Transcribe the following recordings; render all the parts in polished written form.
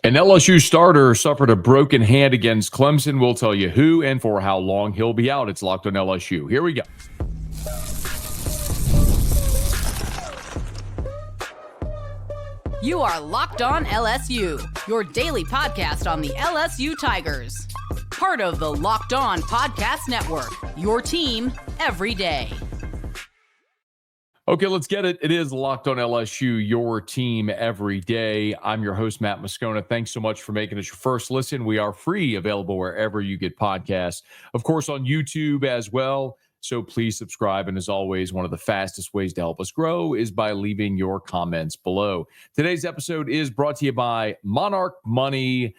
An LSU starter suffered a broken hand against Clemson. We'll tell you who and for how long he'll be out. It's Locked on LSU. Here we go. You are Locked on LSU, your daily podcast on the LSU Tigers. Part of the Locked on Podcast Network, your team every day. Okay, let's get it. It is Locked on LSU, your team every day. I'm your host, Matt Moscona. Thanks so much for making us your first listen. We are free, available wherever you get podcasts. Of course, on YouTube as well. So please subscribe. And as always, one of the fastest ways to help us grow is by leaving your comments below. Today's episode is brought to you by Monarch Money.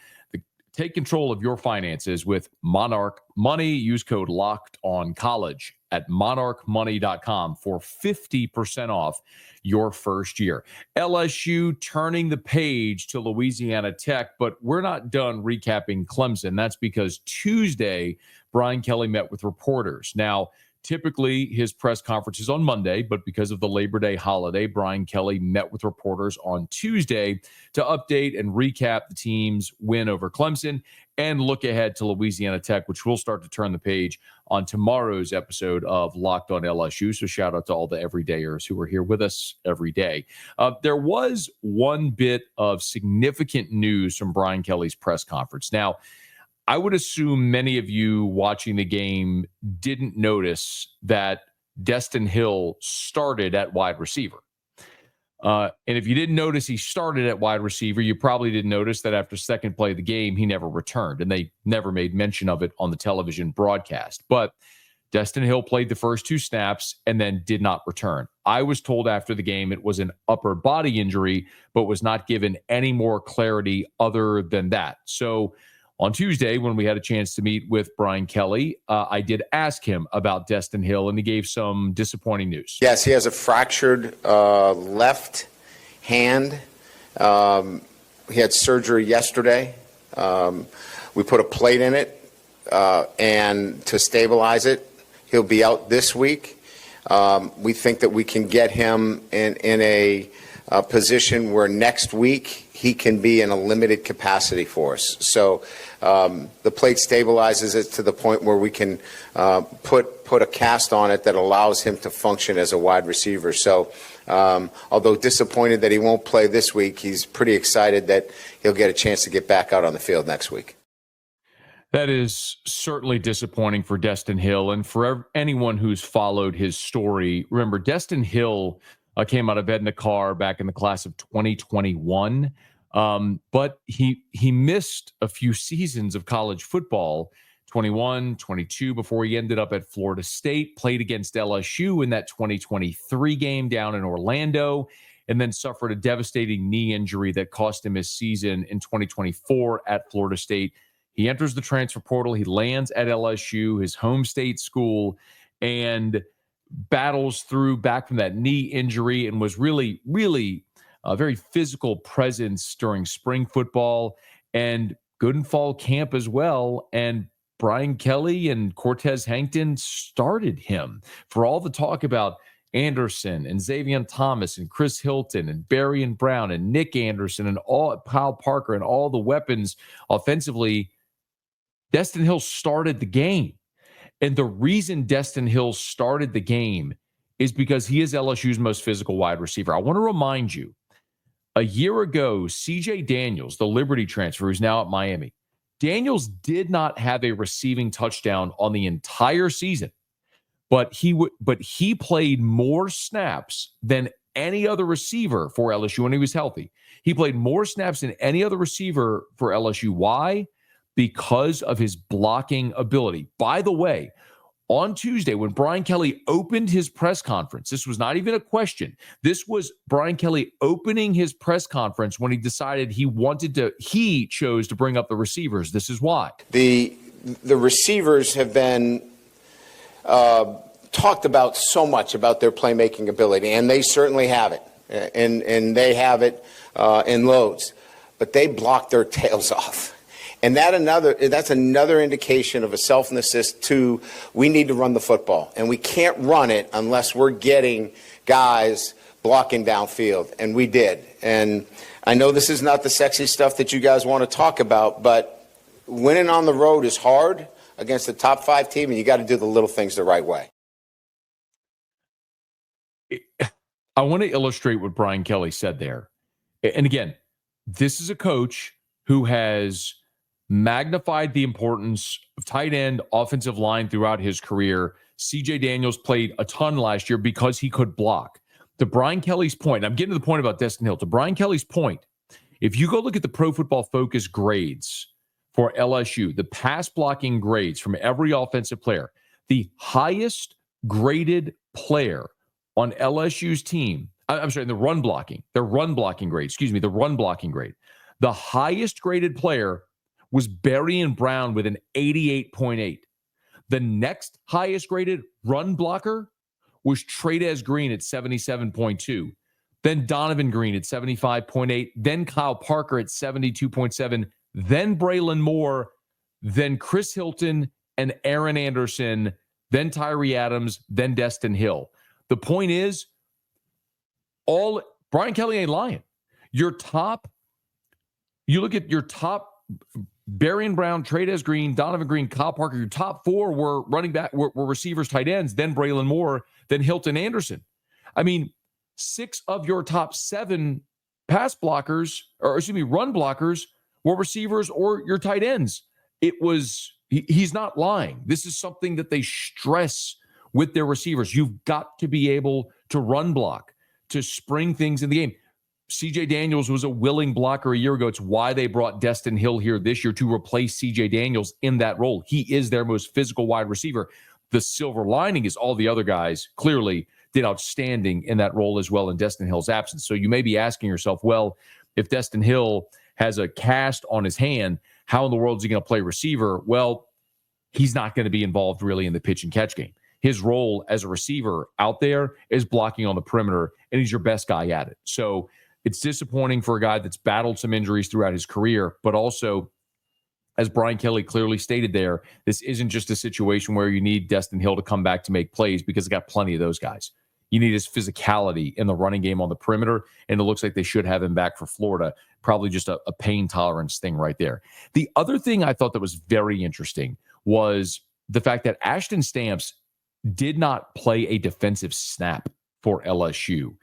Take control of your finances with Monarch Money. Use code LOCKEDONCollege at monarchmoney.com for 50% off your first year. LSU turning the page to Louisiana Tech, but we're not done recapping Clemson. That's because Tuesday, Brian Kelly met with reporters. Now, typically, his press conference is on Monday, but because of the Labor Day holiday, Brian Kelly met with reporters on Tuesday to update and recap the team's win over Clemson and look ahead to Louisiana Tech, which will start to turn the page on tomorrow's episode of Locked on LSU. So shout out to all the everydayers who are here with us every day. There was one bit of significant news from Brian Kelly's press conference. Now, I would assume many of you watching the game didn't notice that Destin Hill started at wide receiver. And if you didn't notice he started at wide receiver, you probably didn't notice that after second play of the game, he never returned. And they never made mention of it on the television broadcast. But Destin Hill played the first two snaps and then did not return. I was told after the game it was an upper body injury, but was not given any more clarity other than that. So on Tuesday, when we had a chance to meet with Brian Kelly, I did ask him about Destin Hill, and he gave some disappointing news. Yes, he has a fractured left hand. He had surgery yesterday. We put a plate in it and to stabilize it. He'll be out this week. We think that we can get him in a position where next week he can be in a limited capacity for us. So the plate stabilizes it to the point where we can put a cast on it that allows him to function as a wide receiver. So although disappointed that he won't play this week, he's pretty excited that he'll get a chance to get back out on the field next week. That is certainly disappointing for Destin Hill. And for anyone who's followed his story, remember, Destin Hill came out of bed in the car back in the class of 2021. But he missed a few seasons of college football, 21, 22, before he ended up at Florida State, played against LSU in that 2023 game down in Orlando, and then suffered a devastating knee injury that cost him his season in 2024 at Florida State. He enters the transfer portal. He lands at LSU, his home state school, and battles through back from that knee injury and was really a very physical presence during spring football and good in fall camp as well. And Brian Kelly and Cortez Hankton started him for all the talk about Anderson and Xavier Thomas and Chris Hilton and Barion Brown and Nick Anderson and all Kyle Parker and all the weapons offensively. Destin Hill started the game. And the reason Destin Hill started the game is because he is LSU's most physical wide receiver. I want to remind you, a year ago, C.J. Daniels, the Liberty transfer, who's now at Miami, Daniels did not have a receiving touchdown on the entire season, but he played more snaps than any other receiver for LSU when he was healthy. He played more snaps than any other receiver for LSU. Why? Because of his blocking ability. By the way, on Tuesday, when Brian Kelly opened his press conference, this was not even a question. This was Brian Kelly opening his press conference when he decided he chose to bring up the receivers. This is why. The receivers have been talked about so much about their playmaking ability, and they certainly have it, and they have it in loads, but they block their tails off. And that's another indication of a selflessness we need to run the football. And we can't run it unless we're getting guys blocking downfield, and we did. And I know this is not the sexy stuff that you guys want to talk about, but winning on the road is hard against the top 5 team, and you got to do the little things the right way. I want to illustrate what Brian Kelly said there. And again, this is a coach who has magnified the importance of tight end, offensive line throughout his career. CJ Daniels played a ton last year because he could block. To Brian Kelly's point, I'm getting to the point about Destin Hill. To Brian Kelly's point, if you go look at the Pro Football Focus grades for LSU, the pass blocking grades from every offensive player, the highest graded player on LSU's team, I'm sorry, the run blocking grade, the run blocking grade. The highest graded player was Barion Brown with an 88.8. The next highest graded run blocker was Trades Green at 77.2. Then Donovan Green at 75.8. Then Kyle Parker at 72.7. Then Braylon Moore. Then Chris Hilton and Aaron Anderson. Then Tyree Adams. Then Destin Hill. The point is, Brian Kelly ain't lying. You look at your top, Barion Brown, Trades Green, Donovan Green, Kyle Parker. Your top 4 were running back, were receivers, tight ends, then Braylon Moore, then Hilton Anderson. I mean, 6 of your top 7 run blockers were receivers or your tight ends. He's not lying. This is something that they stress with their receivers. You've got to be able to run block, to spring things in the game. CJ Daniels was a willing blocker a year ago. It's why they brought Destin Hill here this year to replace CJ Daniels in that role. He is their most physical wide receiver. The silver lining is all the other guys clearly did outstanding in that role as well in Destin Hill's absence. So you may be asking yourself, well, if Destin Hill has a cast on his hand, how in the world is he going to play receiver? Well, he's not going to be involved really in the pitch and catch game. His role as a receiver out there is blocking on the perimeter, and he's your best guy at it. So it's disappointing for a guy that's battled some injuries throughout his career, but also, as Brian Kelly clearly stated there, this isn't just a situation where you need Destin Hill to come back to make plays, because they got plenty of those guys. You need his physicality in the running game on the perimeter, and it looks like they should have him back for Florida. Probably just a pain tolerance thing right there. The other thing I thought that was very interesting was the fact that Ashton Stamps did not play a defensive snap for LSU.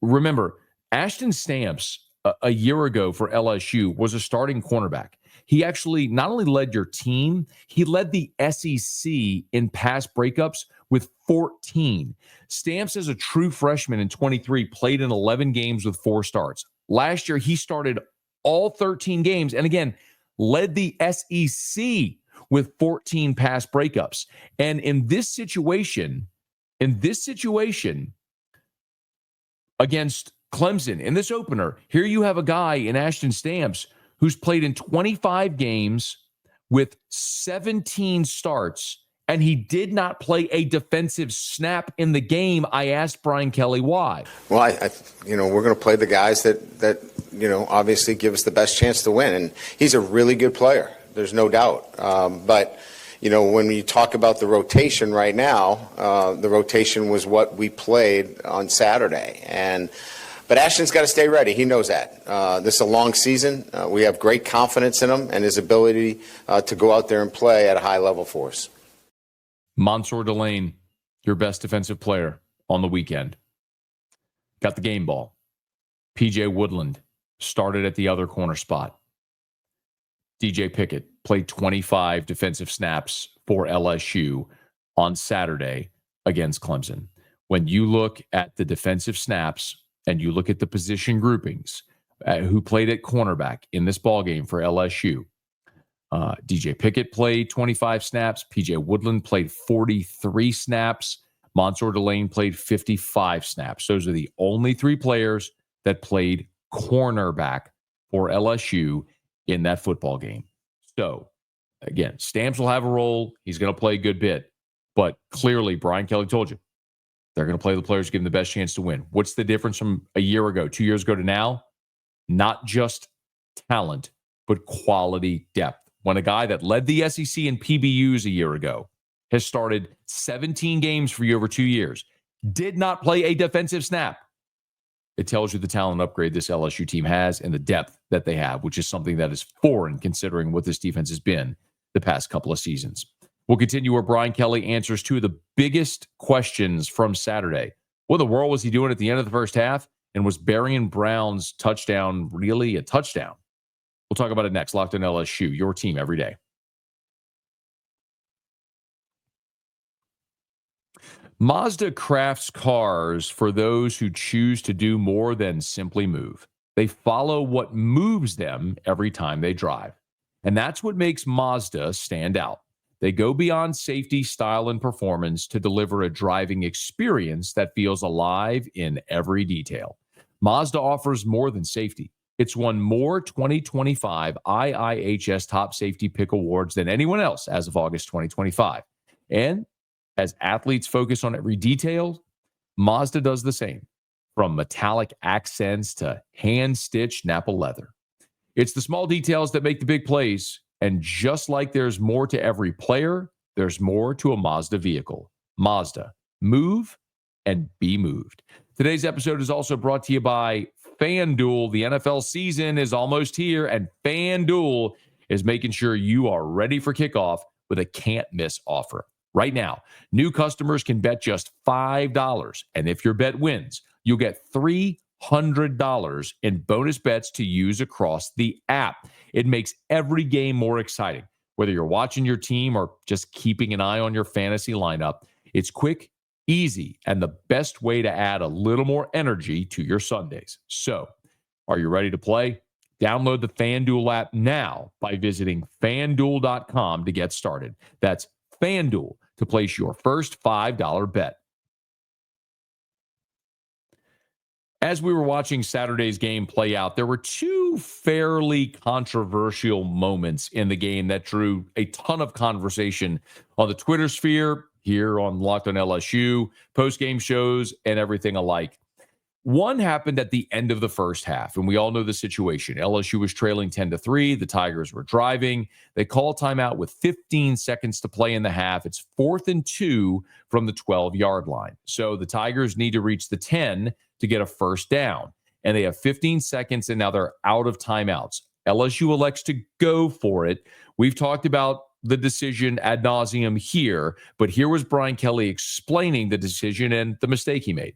Remember, Ashton Stamps a year ago for LSU was a starting cornerback. He actually not only led your team, he led the SEC in pass breakups with 14. Stamps, as a true freshman in 23, played in 11 games with 4 starts. Last year, he started all 13 games and again, led the SEC with 14 pass breakups. And in this situation against Clemson, in this opener, here you have a guy in Ashton Stamps who's played in 25 games with 17 starts, and he did not play a defensive snap in the game. I asked Brian Kelly why. Well, we're going to play the guys that obviously give us the best chance to win, and he's a really good player. There's no doubt. But when you talk about the rotation right now, the rotation was what we played on Saturday, But Ashton's got to stay ready. He knows that. This is a long season. We have great confidence in him and his ability to go out there and play at a high level for us. Mansour Delane, your best defensive player on the weekend, got the game ball. PJ Woodland started at the other corner spot. DJ Pickett played 25 defensive snaps for LSU on Saturday against Clemson. When you look at the defensive snaps and you look at the position groupings who played at cornerback in this ballgame for LSU, DJ Pickett played 25 snaps. PJ Woodland played 43 snaps. Mansour Delane played 55 snaps. Those are the only 3 players that played cornerback for LSU in that football game. So, again, Stamps will have a role. He's going to play a good bit. But clearly, Brian Kelly told you, they're going to play the players who give them the best chance to win. What's the difference from a year ago, 2 years ago to now? Not just talent, but quality depth. When a guy that led the SEC in PBUs a year ago has started 17 games for you over 2 years, did not play a defensive snap, It tells you the talent upgrade this LSU team has and the depth that they have, which is something that is foreign considering what this defense has been the past couple of seasons. We'll continue where Brian Kelly answers two of the biggest questions from Saturday. What in the world was he doing at the end of the first half? And was Barion Brown's touchdown really a touchdown? We'll talk about it next. Locked on LSU, your team every day. Mazda crafts cars for those who choose to do more than simply move. They follow what moves them every time they drive. And that's what makes Mazda stand out. They go beyond safety, style, and performance to deliver a driving experience that feels alive in every detail. Mazda offers more than safety. It's won more 2025 IIHS Top Safety Pick awards than anyone else as of August 2025. And as athletes focus on every detail, Mazda does the same, from metallic accents to hand-stitched Napa leather. It's the small details that make the big plays, and just like there's more to every player, there's more to a Mazda vehicle. Mazda, move and be moved. Today's episode is also brought to you by FanDuel. The NFL season is almost here, and FanDuel is making sure you are ready for kickoff with a can't-miss offer. Right now, new customers can bet just $5, and if your bet wins, you'll get $300 in bonus bets to use across the app. It makes every game more exciting. Whether you're watching your team or just keeping an eye on your fantasy lineup, it's quick, easy, and the best way to add a little more energy to your Sundays. So, are you ready to play? Download the FanDuel app now by visiting FanDuel.com to get started. That's FanDuel to place your first $5 bet. As we were watching Saturday's game play out, there were two fairly controversial moments in the game that drew a ton of conversation on the Twitter sphere, here on Locked on LSU, post-game shows, and everything alike. One happened at the end of the first half, and we all know the situation. LSU was trailing 10-3. The Tigers were driving. They call timeout with 15 seconds to play in the half. It's 4th and 2 from the 12-yard line. So the Tigers need to reach the 10 to get a first down, and they have 15 seconds, and now they're out of timeouts. LSU elects to go for it. We've talked about the decision ad nauseum here, but here was Brian Kelly explaining the decision and the mistake he made.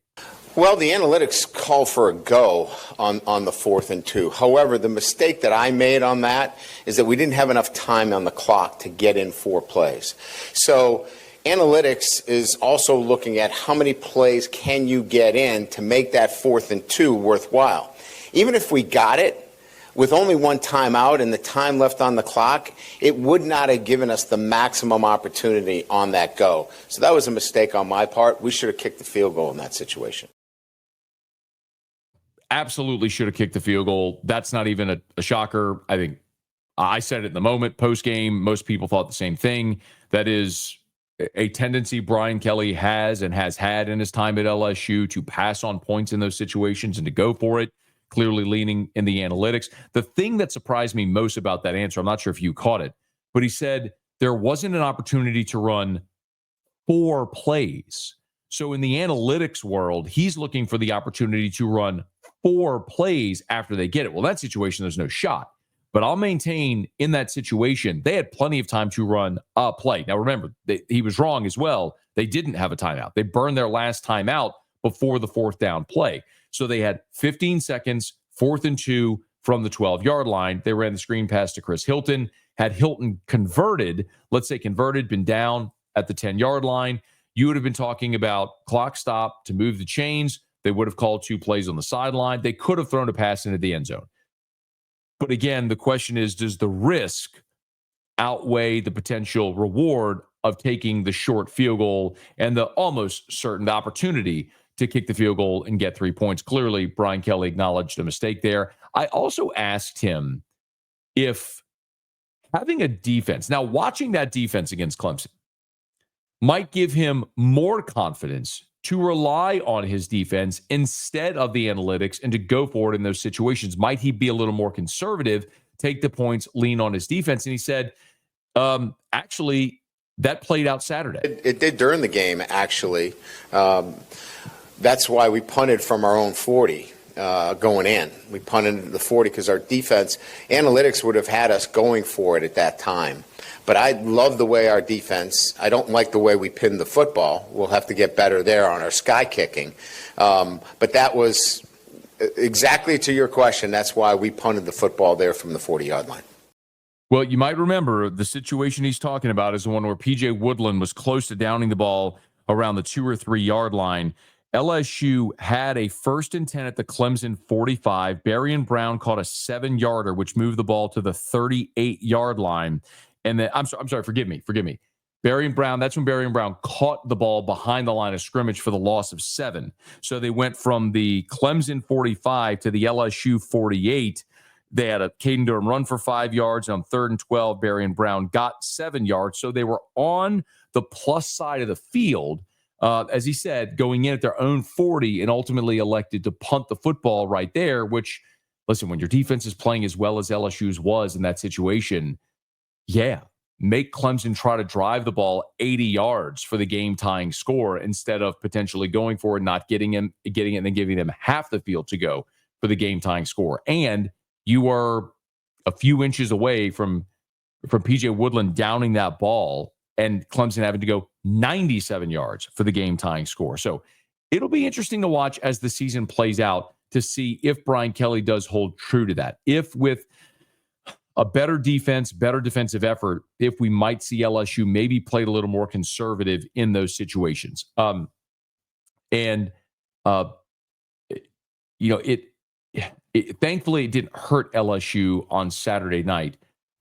Well, the analytics call for a go on the 4th and 2. However, the mistake that I made on that is that we didn't have enough time on the clock to get in 4 plays. So analytics is also looking at how many plays can you get in to make that 4th and 2 worthwhile. Even if we got it with only one timeout and the time left on the clock, it would not have given us the maximum opportunity on that go. So that was a mistake on my part. We should have kicked the field goal in that situation. Absolutely should have kicked the field goal. That's not even a shocker. I think I said it in the moment, post-game. Most people thought the same thing. That is a tendency Brian Kelly has and has had in his time at LSU to pass on points in those situations and to go for it, clearly leaning in the analytics. The thing that surprised me most about that answer, I'm not sure if you caught it, but he said there wasn't an opportunity to run 4 plays. So in the analytics world, he's looking for the opportunity to run 4 plays after they get it. Well, that situation, there's no shot. But I'll maintain in that situation, they had plenty of time to run a play. Now, remember, he was wrong as well. They didn't have a timeout. They burned their last timeout before the 4th down play. So they had 15 seconds, 4th and 2 from the 12-yard line. They ran the screen pass to Chris Hilton. Had Hilton converted, let's say converted, been down at the 10-yard line, you would have been talking about clock stop to move the chains. They would have called 2 plays on the sideline. They could have thrown a pass into the end zone. But again, the question is, does the risk outweigh the potential reward of taking the short field goal and the almost certain opportunity to kick the field goal and get 3 points? Clearly, Brian Kelly acknowledged a mistake there. I also asked him if having a defense, now watching that defense against Clemson, might give him more confidence to rely on his defense instead of the analytics and to go for it in those situations. Might he be a little more conservative, take the points, lean on his defense? And he said, actually, that played out Saturday. It did during the game, actually. That's why we punted from our own 40. going in. We punted into the 40 because our defense analytics would have had us going for it at that time. But I love the way our defense, I don't like the way we pinned the football. We'll have to get better there on our sky kicking. But that was exactly to your question. That's why we punted the football there from the 40-yard line. Well, you might remember the situation he's talking about is the one where P.J. Woodland was close to downing the ball around the 2 or 3 yard line. LSU had a 1st and 10 at the Clemson 45. Barion Brown caught a 7-yarder, which moved the ball to the 38-yard line. And then, I'm sorry, forgive me. Barion Brown, that's when Barion Brown caught the ball behind the line of scrimmage for the loss of 7. So they went from the Clemson 45 to the LSU 48. They had a Caden Durham run for 5 yards. On 3rd and 12, Barion Brown got 7 yards. So they were on the plus side of the field, as he said, going in at their own 40 and ultimately elected to punt the football right there, which, listen, when your defense is playing as well as LSU's was in that situation, yeah, make Clemson try to drive the ball 80 yards for the game-tying score instead of potentially going for it, not getting it, and then giving them half the field to go for the game-tying score. And you are a few inches away from P.J. Woodland downing that ball and Clemson having to go 97 yards for the game-tying score. So it'll be interesting to watch as the season plays out to see if Brian Kelly does hold true to that. If with a better defense, better defensive effort, if we might see LSU maybe played a little more conservative in those situations. Thankfully, it didn't hurt LSU on Saturday night.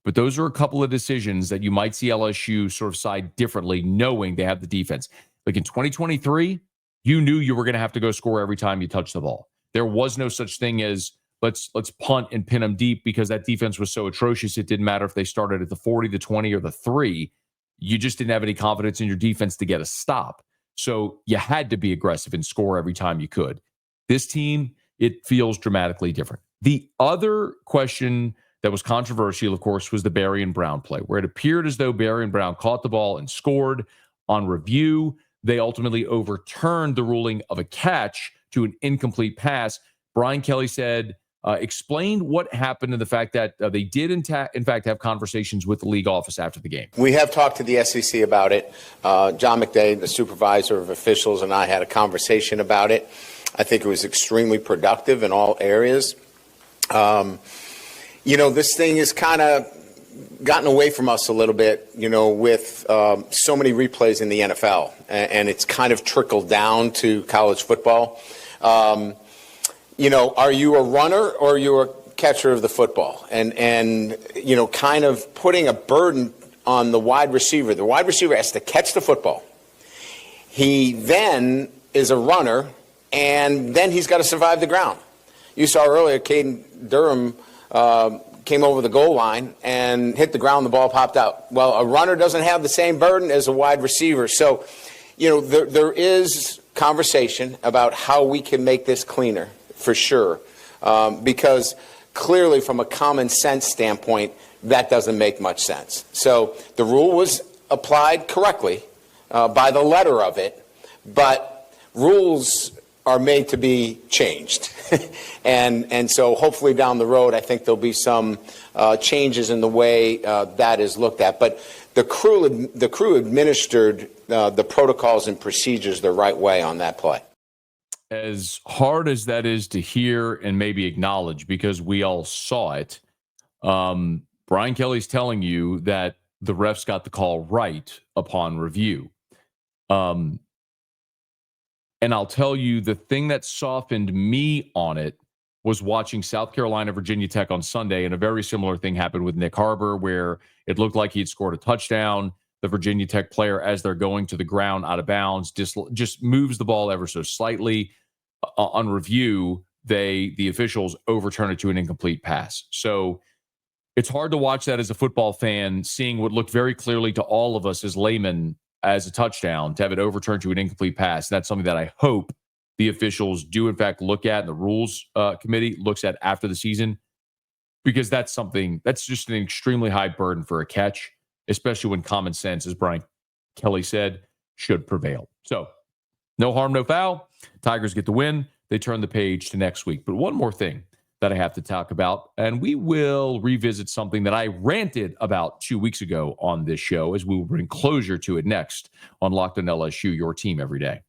But those are a couple of decisions that you might see LSU sort of side differently, knowing they have the defense. Like in 2023, you knew you were going to have to go score every time you touch the ball. There was no such thing as let's punt and pin them deep because that defense was so atrocious. It didn't matter if they started at the 40, the 20, or the 3. You just didn't have any confidence in your defense to get a stop. So you had to be aggressive and score every time you could. This team, it feels dramatically different. The other question that was controversial, of course, was the Barion Brown play, where it appeared as though Barion Brown caught the ball and scored. On review, they ultimately overturned the ruling of a catch to an incomplete pass. Brian Kelly said, explained what happened and the fact that they did, in fact, have conversations with the league office after the game. We have talked to the SEC about it. John McDay, the supervisor of officials, and I had a conversation about it. I think it was extremely productive in all areas. This thing has kind of gotten away from us a little bit, with so many replays in the NFL, and it's kind of trickled down to college football. Are you a runner or are you a catcher of the football? And kind of putting a burden on the wide receiver. The wide receiver has to catch the football. He then is a runner, and then he's got to survive the ground. You saw earlier, Caden Durham came over the goal line and hit the ground, the ball popped out. Well, a runner doesn't have the same burden as a wide receiver. So, there is conversation about how we can make this cleaner, for sure, because clearly from a common sense standpoint, that doesn't make much sense. So the rule was applied correctly by the letter of it, but rules are made to be changed. and so hopefully down the road, I think there'll be some changes in the way that is looked at. But the crew administered the protocols and procedures the right way on that play. As hard as that is to hear and maybe acknowledge, because we all saw it, Brian Kelly's telling you that the refs got the call right upon review. And I'll tell you, the thing that softened me on it was watching South Carolina, Virginia Tech on Sunday, and a very similar thing happened with Nick Harbor, where it looked like he had scored a touchdown. The Virginia Tech player, as they're going to the ground out of bounds, just moves the ball ever so slightly. On review, the officials overturn it to an incomplete pass. So it's hard to watch that as a football fan, seeing what looked very clearly to all of us as laymen as a touchdown, to have it overturned to an incomplete pass. That's something that I hope the officials do, in fact, look at, and the rules committee looks at after the season, because that's just an extremely high burden for a catch, especially when common sense, as Brian Kelly said, should prevail. So no harm, no foul. Tigers get the win. they turn the page to next week. But one more thing that I have to talk about, and we will revisit something that I ranted about 2 weeks ago on this show, as we will bring closure to it next on Locked On LSU, your team every day.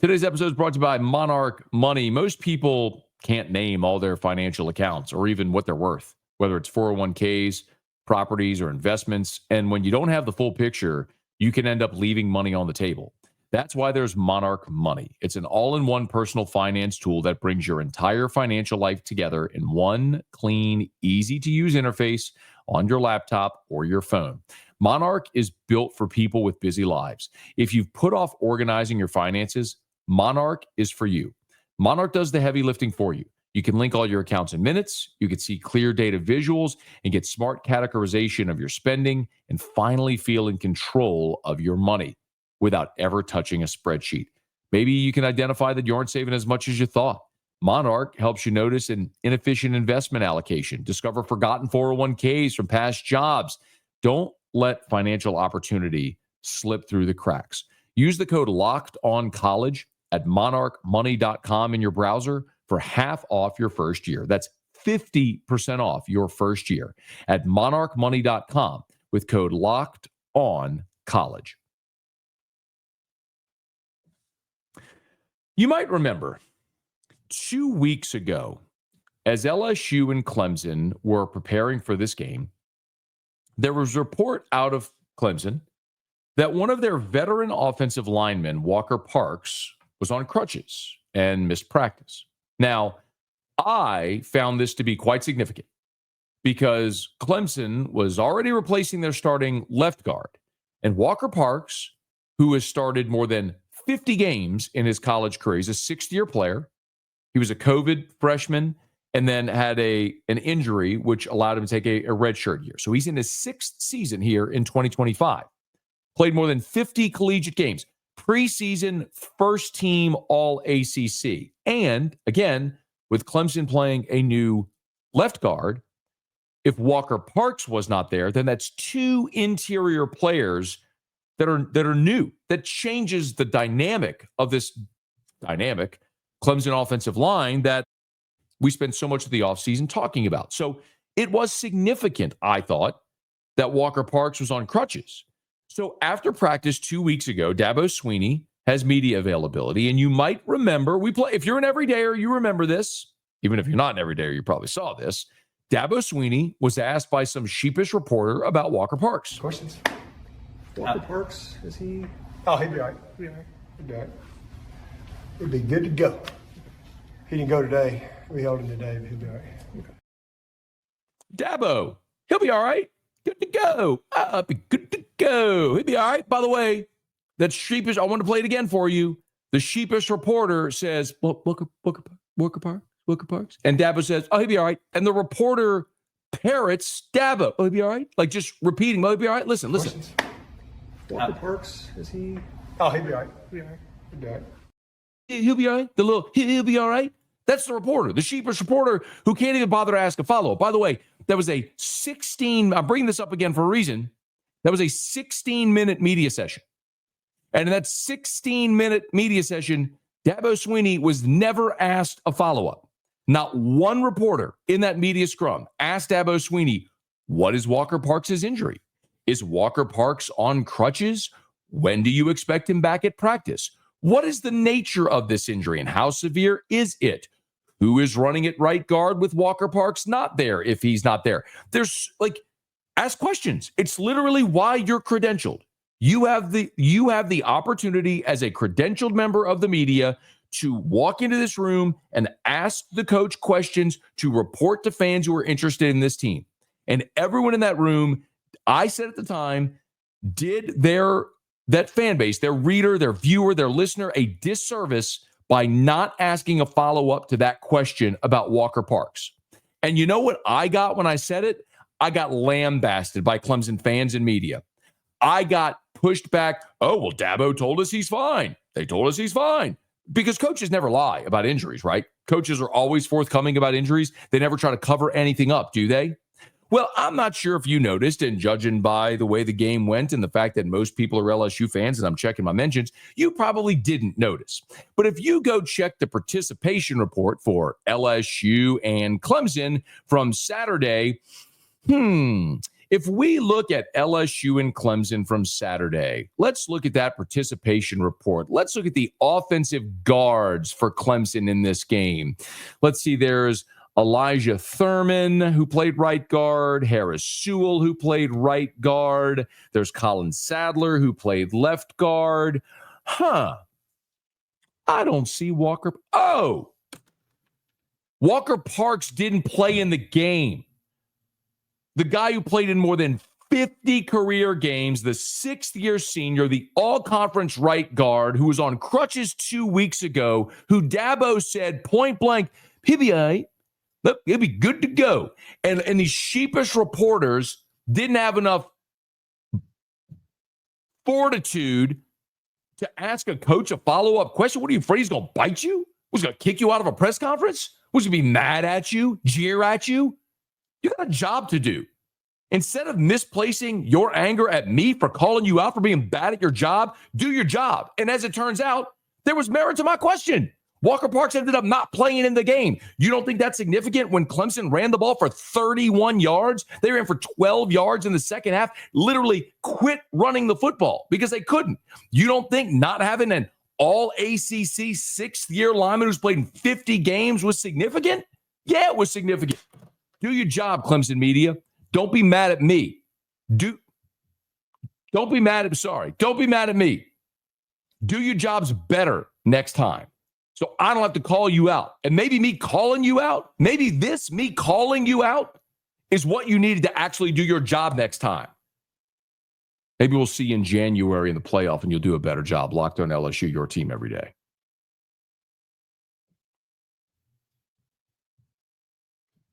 Today's episode is brought to you by Monarch Money. Most people can't name all their financial accounts or even what they're worth, whether it's 401ks, properties, or investments. And when you don't have the full picture, you can end up leaving money on the table. That's why there's Monarch Money. It's an all-in-one personal finance tool that brings your entire financial life together in one clean, easy-to-use interface on your laptop or your phone. Monarch is built for people with busy lives. If you've put off organizing your finances, Monarch is for you. Monarch does the heavy lifting for you. You can link all your accounts in minutes. You can see clear data visuals and get smart categorization of your spending and finally feel in control of your money without ever touching a spreadsheet. Maybe you can identify that you aren't saving as much as you thought. Monarch helps you notice an inefficient investment allocation, discover forgotten 401ks from past jobs. Don't let financial opportunity slip through the cracks. Use the code LOCKEDONCollege at monarchmoney.com in your browser for half off your first year. That's 50% off your first year at monarchmoney.com with code LOCKEDONCollege. You might remember 2 weeks ago, as LSU and Clemson were preparing for this game, there was a report out of Clemson that one of their veteran offensive linemen, Walker Parks, was on crutches and missed practice. Now, I found this to be quite significant because Clemson was already replacing their starting left guard. And Walker Parks, who has started more than 50 games in his college career, he's a sixth-year player. He was a COVID freshman and then had an injury which allowed him to take a redshirt year. So he's in his sixth season here in 2025. Played more than 50 collegiate games. Preseason first team all ACC. And again, with Clemson playing a new left guard, if Walker Parks was not there, then that's two interior players that are new. That changes the dynamic of this dynamic Clemson offensive line that we spent so much of the offseason talking about. So it was significant, I thought, that Walker Parks was on crutches. So after practice 2 weeks ago, Dabo Swinney has media availability. And you might remember, if you're an everydayer, you remember this. Even if you're not an everydayer, you probably saw this. Dabo Swinney was asked by some sheepish reporter about Walker Parks. Questions? Walker Parks, is he? Oh, he'd be all right. He'd be all right. He'd be all right. He'd be good to go. He didn't go today. We held him today, but he'll be all right. Okay. Dabo, he'll be all right. Good to go. Be good to go. He'll be all right. By the way, that sheepish, I want to play it again for you. The sheepish reporter says, Walker Parks. And Dabo says, oh, he'll be all right. And the reporter parrots Dabo. Oh, he'll be all right. Like just repeating, oh, he'll be all right. Listen. Questions? Walker Parks, is he? Oh, he'll be all right. He'll be all right. He'll be all right. He'll be all right. The little, he'll be all right. That's the reporter, the sheepish reporter who can't even bother to ask a follow-up. By the way, that was a 16, I'm bringing this up again for a reason. That was a 16-minute media session. And in that 16-minute media session, Dabo Swinney was never asked a follow-up. Not one reporter in that media scrum asked Dabo Swinney, what is Walker Parks' injury? Is Walker Parks on crutches? When do you expect him back at practice? What is the nature of this injury and how severe is it? Who is running at right guard with Walker Parks not there if he's not there? There's ask questions. It's literally why you're credentialed. You have the opportunity as a credentialed member of the media to walk into this room and ask the coach questions to report to fans who are interested in this team. And everyone in that room, I said at the time, did that fan base, their reader, their viewer, their listener, a disservice by not asking a follow-up to that question about Walker Parks. And you know what I got when I said it? I got lambasted by Clemson fans and media. I got pushed back. Oh, well, Dabo told us he's fine. They told us he's fine. Because coaches never lie about injuries, right? Coaches are always forthcoming about injuries. They never try to cover anything up, do they? Well, I'm not sure if you noticed, and judging by the way the game went and the fact that most people are LSU fans, and I'm checking my mentions, you probably didn't notice. But if you go check the participation report for LSU and Clemson from Saturday, if we look at LSU and Clemson from Saturday, let's look at that participation report. Let's look at the offensive guards for Clemson in this game. Let's see, there's Elijah Thurman, who played right guard, Harris Sewell, who played right guard. There's Colin Sadler, who played left guard. I don't see Walker. Oh, Walker Parks didn't play in the game. The guy who played in more than 50 career games, the sixth-year senior, the all-conference right guard, who was on crutches 2 weeks ago, who Dabo said point blank, he'll be all right. Look, he'll be good to go. And these sheepish reporters didn't have enough fortitude to ask a coach a follow-up question. What are you afraid he's going to bite you? Was he going to kick you out of a press conference? Was he going to be mad at you, jeer at you? You got a job to do. Instead of misplacing your anger at me for calling you out for being bad at your job, do your job. And as it turns out, there was merit to my question. Walker Parks ended up not playing in the game. You don't think that's significant when Clemson ran the ball for 31 yards? They ran for 12 yards in the second half, literally quit running the football because they couldn't. You don't think not having an all-ACC sixth-year lineman who's played in 50 games was significant? Yeah, it was significant. Do your job, Clemson media. Don't be mad at me. Don't be mad at me. Do your jobs better next time. So I don't have to call you out. And maybe me calling you out, me calling you out is what you needed to actually do your job next time. Maybe we'll see you in January in the playoff and you'll do a better job. Locked on LSU, your team every day.